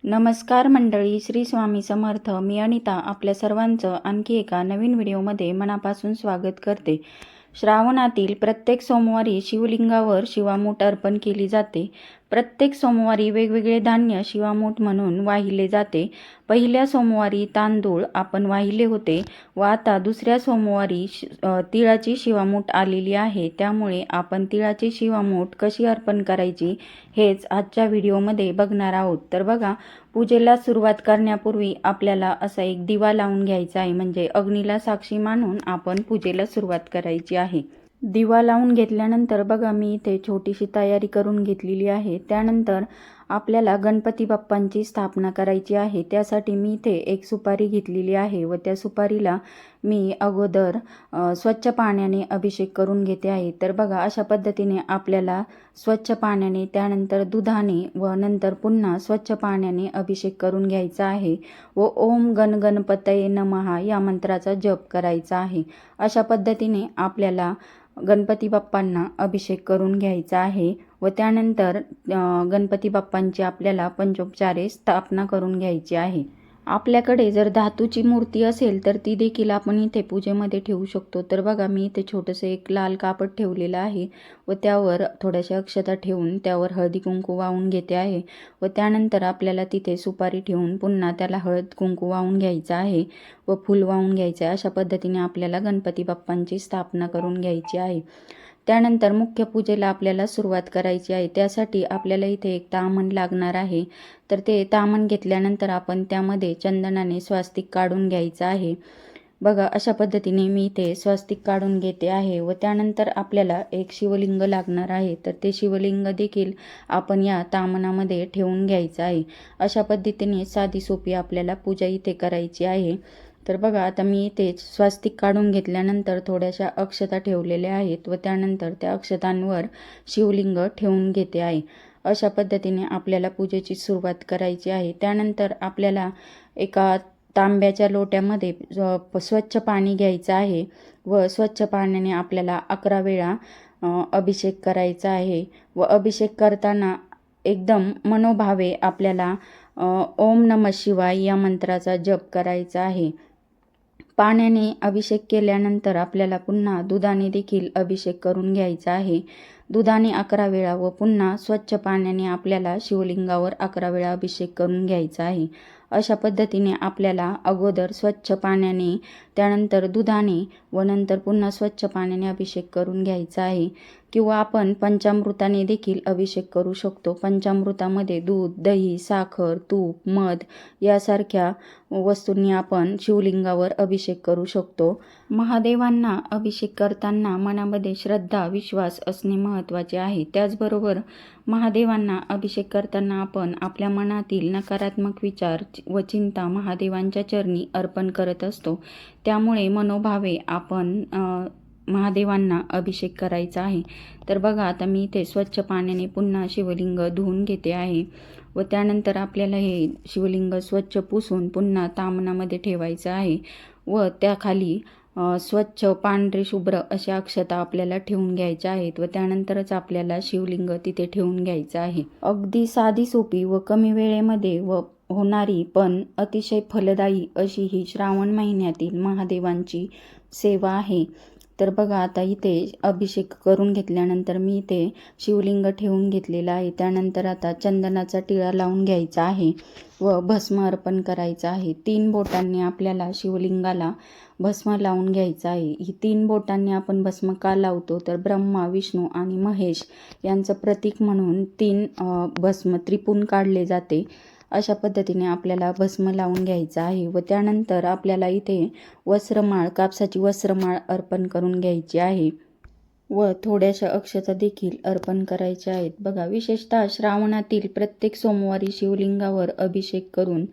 नमस्कार मंडळी, श्री स्वामी समर्थ. मी अनिता आपल्या सर्वांचं आणखी एका नवीन व्हिडिओमध्ये मनापासून स्वागत करते. श्रावणातील प्रत्येक सोमवारी शिवलिंगावर शिवामूठ अर्पण केली जाते. प्रत्येक सोमवारी वेगवेगळे धान्य शिवामूठ म्हणून वाहिले जाते. पहिल्या सोमवारी तांदूळ आपण वाहिले होते व आता दुसऱ्या सोमवारी तिळाची शिवामूठ आलेली आहे. त्यामुळे आपण तिळाची शिवामूठ कशी अर्पण करायची हेच आजच्या व्हिडिओमध्ये बघणार आहोत. तर बघा, पूजेला सुरुवात करण्यापूर्वी आपल्याला असा एक दिवा लावून घ्यायचा आहे, म्हणजे अग्नीला साक्षी मानून आपण पूजेला सुरुवात करायची आहे. दिवा लावून घेतल्यानंतर बघा, मी इथे छोटीशी तयारी करून घेतलेली आहे. त्यानंतर आपल्याला गणपती बाप्पांची स्थापना करायची आहे. त्यासाठी मी इथे एक सुपारी घेतलेली आहे व त्या सुपारीला मी अगोदर स्वच्छ पाण्याने अभिषेक करून घेते आहे. तर बघा, अशा पद्धतीने आपल्याला स्वच्छ पाण्याने, त्यानंतर दुधाने व नंतर पुन्हा स्वच्छ पाण्याने अभिषेक करून घ्यायचा आहे व ओम गण गणपतये नमः या मंत्राचा जप करायचा आहे. अशा पद्धतीने आपल्याला गणपती बाप्पांना अभिषेक करून घ्यायचा आहे व त्यानंतर गणपती बाप्पांची आपल्याला पंचोपचारे स्थापना करून घ्यायची आहे. आपल्याकडे जर धातूची मूर्ती असेल तर ती देखील आपण इथे पूजेमध्ये ठेवू शकतो. तर बघा, मी इथे छोटंसं एक लाल कापड ठेवलेलं आहे व त्यावर थोड्याशा अक्षता ठेवून त्यावर हळदी कुंकू वाहून घेते आहे व त्यानंतर आपल्याला तिथे सुपारी ठेवून पुन्हा त्याला हळद कुंकू वाहून घ्यायचं आहे व फूल वाहून घ्यायचं आहे. अशा पद्धतीने आपल्याला गणपती बाप्पांची स्थापना करून घ्यायची आहे. त्यानंतर मुख्य पूजेला आपल्याला सुरुवात करायची आहे. त्यासाठी आपल्याला इथे एक ताम्हण लागणार आहे. तर ते ताम्हण घेतल्यानंतर आपण त्यामध्ये चंदनाने स्वास्तिक काढून घ्यायचं आहे. बघा, अशा पद्धतीने मी इथे स्वास्तिक काढून घेते आहे व त्यानंतर आपल्याला एक शिवलिंग लागणार आहे. तर ते शिवलिंग देखील आपण या ताम्हणामध्ये ठेवून घ्यायचं आहे. अशा पद्धतीने साधी सोपी आपल्याला पूजा इथे करायची आहे. तर बघा, आता मी इथे स्वास्तिक काढून घेतल्यानंतर थोड्याशा अक्षता ठेवलेल्या आहेत व त्यानंतर त्या अक्षतांवर शिवलिंग ठेवून घेते आहे. अशा पद्धतीने आपल्याला पूजेची सुरुवात करायची आहे. त्यानंतर आपल्याला एका तांब्याच्या लोट्यामध्ये स्वच्छ पाणी घ्यायचं आहे व स्वच्छ पाण्याने आपल्याला 11 वेळा अभिषेक करायचा आहे व अभिषेक करताना एकदम मनोभावे आपल्याला ओम नमः शिवाय या मंत्राचा जप करायचा आहे. पाण्याने अभिषेक केल्यानंतर आपल्याला पुन्हा दुधाने देखील अभिषेक करून घ्यायचा आहे. दुधाने 11 वेळा व पुन्हा स्वच्छ पाण्याने आपल्याला शिवलिंगावर 11 वेळा अभिषेक करून घ्यायचा आहे. अशा पद्धतीने आपल्याला अगोदर स्वच्छ पाण्याने, त्यानंतर दुधाने व नंतर पुन्हा स्वच्छ पाण्याने अभिषेक करून घ्यायचा आहे. किंवा आपण पंचामृताने देखील अभिषेक करू शकतो. पंचामृतामध्ये दूध, दही, साखर, तूप, मध यासारख्या वस्तूंनी आपण शिवलिंगावर अभिषेक करू शकतो. महादेवांना अभिषेक करताना मनामध्ये श्रद्धा, विश्वास असणे महत्त्वाचे आहे. त्याचबरोबर महादेवांना अभिषेक करताना आपण आपल्या मनातील नकारात्मक विचार व चिंता महादेवांच्या चरणी अर्पण करत असतो. त्यामुळे मनोभावे आपण महादेवांना अभिषेक करायचा आहे. तर बघा, आता मी इथे स्वच्छ पाण्याने पुन्हा शिवलिंग धुवून घेते आहे व त्यानंतर आपल्याला हे शिवलिंग स्वच्छ पुसून पुन्हा ताम्हणामध्ये ठेवायचं आहे व त्याखाली स्वच्छ पांढरे शुभ्र अशा अक्षता आपल्याला ठेवून घ्यायच्या आहेत व त्यानंतरच आपल्याला शिवलिंग तिथे ठेवून घ्यायचं आहे. अगदी साधी सोपी व कमी वेळेमध्ये व होणारी पण अतिशय फलदायी अशी ही श्रावण महिन्यातील महादेवांची सेवा आहे. तर बघा, आता इथे अभिषेक करून घेतल्यानंतर मी इथे शिवलिंग ठेवून घेतलेला आहे. त्यानंतर आता चंदनाचा टिळा लावून घ्यायचा आहे व भस्म अर्पण करायचं आहे. 3 बोटांनी आपल्याला शिवलिंगाला भस्म लावून घ्यायचं आहे. ही 3 बोटांनी आपण भस्म का लावतो तर ब्रह्मा, विष्णू आणि महेश यांचं प्रतीक म्हणून 3 भस्म त्रिपून काढले जाते. अशा पद्धतीने आपल्याला भस्म लावून घ्यायचं आहे व त्यानंतर आपल्याला इथे वस्त्रमाळ, कापसाची वस्त्रमाळ अर्पण करून घ्यायची आहे व थोड्याशा अक्षता देखील अर्पण करायच्या आहेत. बघा, विशेषतः श्रावणातील प्रत्येक सोमवारी शिवलिंगावर अभिषेक करून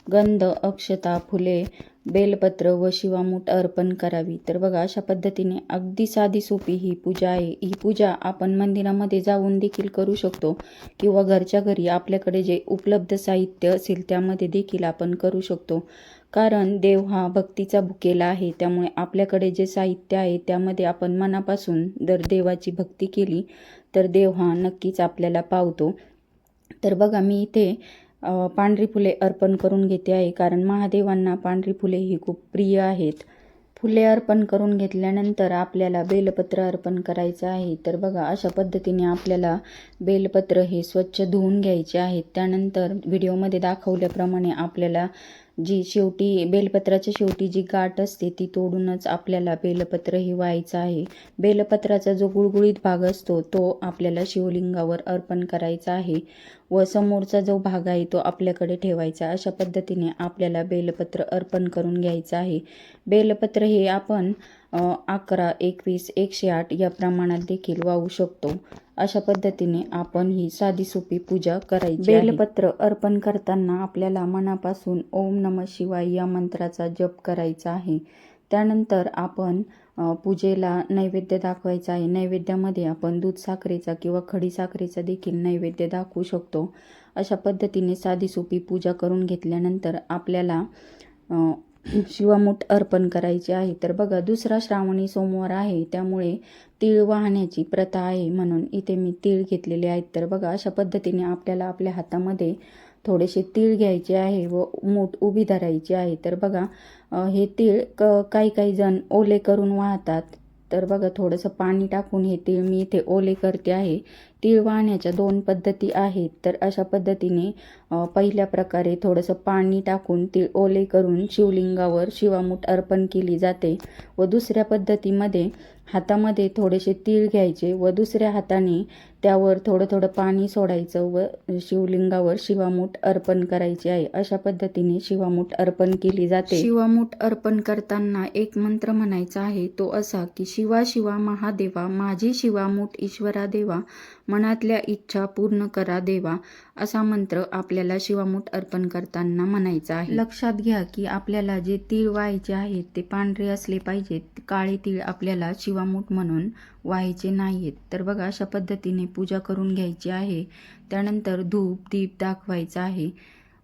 गंध, अक्षता, फुले, बेलपत्र व शिवामूठ अर्पण करावी. तर बघा, अशा पद्धतीने अगदी साधी सोपी ही पूजा आहे. ही पूजा आपण मंदिरामध्ये जाऊन देखील करू शकतो किंवा घरच्या घरी आपल्याकडे जे उपलब्ध साहित्य असेल त्यामध्ये देखील आपण करू शकतो. कारण देव हा भक्तीचा भुकेला आहे. त्यामुळे आपल्याकडे जे साहित्य आहे त्यामध्ये आपण मनापासून जर देवाची भक्ती केली तर देव हा नक्कीच आपल्याला पावतो. तर बघा, मी इथे पांढरी फुले अर्पण करून घेते आहे, कारण महादेवांना पांढरी फुले ही खूप प्रिय आहेत. फुले अर्पण करून घेतल्यानंतर आपल्याला बेलपत्र अर्पण करायचं आहे. तर बघा, अशा पद्धतीने आपल्याला बेलपत्र हे स्वच्छ धुवून घ्यायचे आहेत. त्यानंतर व्हिडिओमध्ये दाखवल्याप्रमाणे आपल्याला जी शेवटी बेलपत्राच्या शेवटी जी गाठ असते ती तोडूनच आपल्याला बेलपत्र हे व्हायचं आहे. बेलपत्राचा जो गुळगुळीत भाग असतो तो आपल्याला शिवलिंगावर अर्पण करायचा आहे व समोरचा जो भाग आहे तो आपल्याकडे ठेवायचा. अशा पद्धतीने आपल्याला बेलपत्र अर्पण करून घ्यायचं आहे. बेलपत्र हे आपण 11, 21, 108 या प्रमाणात देखील वाहू शकतो. अशा पद्धतीने आपण ही साधी सोपी पूजा करायची आहे. बेलपत्र अर्पण करताना आपल्याला मनापासून ओम नमः शिवाय या मंत्राचा जप करायचा आहे. त्यानंतर आपण पूजेला नैवेद्य दाखवायचा आहे. नैवेद्यामध्ये आपण दूध साखरेचा किंवा खडी साखरेचा देखील नैवेद्य दाखवू शकतो. अशा पद्धतीने साधी सोपी पूजा करून घेतल्यानंतर आपल्याला शिवामूठ अर्पण करायचे आहे. तर बघा, दुसरा श्रावणी सोमवार आहे, त्यामुळे तीळ वाहण्याची प्रथा आहे, म्हणून इथे मी तीळ घेतलेले आहेत. तर बघा, अशा पद्धतीने आपल्याला आपल्या हातामध्ये थोडेसे तीळ घ्यायचे आहे व मूठ उभी धरायची आहे. तर बघा, हे तीळ काही जण ओले करून वाहतात. तर बघा, थोडंसं पाणी टाकून हे तीळ मी इथे ओले करते आहे. तीळ वाहण्याच्या 2 पद्धती आहेत. तर अशा पद्धतीने पहिल्या प्रकारे थोडंसं पाणी टाकून तीळ ओले करून शिवलिंगावर शिवामूठ अर्पण केली जाते व दुसऱ्या पद्धतीमध्ये हातामध्ये थोडेसे तीळ घ्यायचे व दुसऱ्या हाताने त्यावर थोडं पाणी सोडायचं व शिवलिंगावर शिवामूठ अर्पण करायचे आहे. अशा पद्धतीने शिवामूठ अर्पण केली जाते. शिवामूठ अर्पण करताना एक मंत्र म्हणायचा आहे, तो असा की शिवा शिवा महादेवा, माझी शिवामूठ ईश्वरा देवा, मनातल्या इच्छा पूर्ण करा देवा. असा मंत्र आपल्याला शिवामूठ अर्पण करताना म्हणायचा आहे. लक्षात घ्या की आपल्याला जे तीळ व्हायचे आहेत ते पांढरे असले पाहिजेत. काळे तीळ आपल्याला शिवामूठ म्हणून व्हायचे नाहीत. तर बघा, अशा पद्धतीने पूजा करून घ्यायची आहे. त्यानंतर धूप दीप दाखवायचा आहे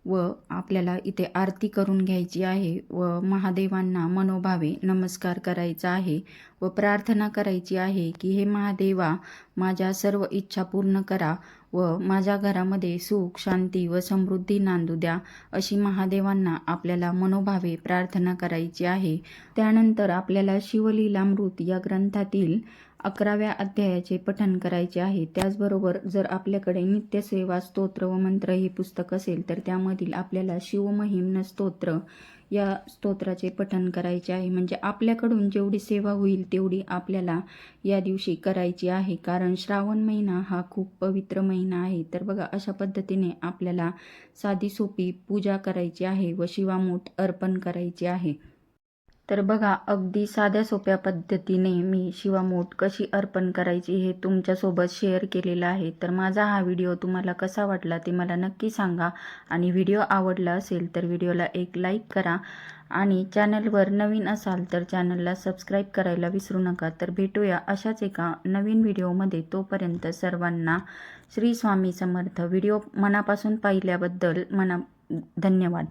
व आपल्याला इथे आरती करून घ्यायची आहे व महादेवांना मनोभावे नमस्कार करायचा आहे व प्रार्थना करायची आहे की हे महादेवा, माझ्या सर्व इच्छा पूर्ण करा व माझ्या घरामध्ये सुख शांती व समृद्धी नांदू द्या, अशी महादेवांना आपल्याला मनोभावे प्रार्थना करायची आहे. त्यानंतर आपल्याला शिवलीलामृत या ग्रंथातील 11व्या अध्यायाचे पठण करायचे आहे. त्याचबरोबर जर आपल्याकडे नित्यसेवा स्तोत्र व मंत्र हे पुस्तक असेल तर त्यामधील आपल्याला शिवमहिम्न स्तोत्र या स्तोत्राचे पठण करायचे आहे. म्हणजे आपल्याकडून जेवढी सेवा होईल तेवढी आपल्याला या दिवशी करायची आहे, कारण श्रावण महिना हा खूप पवित्र महिना आहे. तर बघा, अशा पद्धतीने आपल्याला साधी सोपी पूजा करायची आहे व शिवामूठ अर्पण करायची आहे. तर बघा, अगदी साध्या सोप्या पद्धतीने मी शिवामूठ कशी अर्पण करायची हे तुमच्यासोबत शेअर केलेला आहे. तर माझा हा व्हिडिओ तुम्हाला कसा वाटला ते मला नक्की सांगा आणि व्हिडिओ आवडला असेल तर व्हिडिओला एक लाईक करा आणि चॅनलवर नवीन असाल तर चॅनलला सबस्क्राईब करायला विसरू नका. तर भेटूया अशाच एका नवीन व्हिडिओमध्ये. तोपर्यंत सर्वांना श्री स्वामी समर्थ. व्हिडिओ मनापासून पाहिल्याबद्दल धन्यवाद.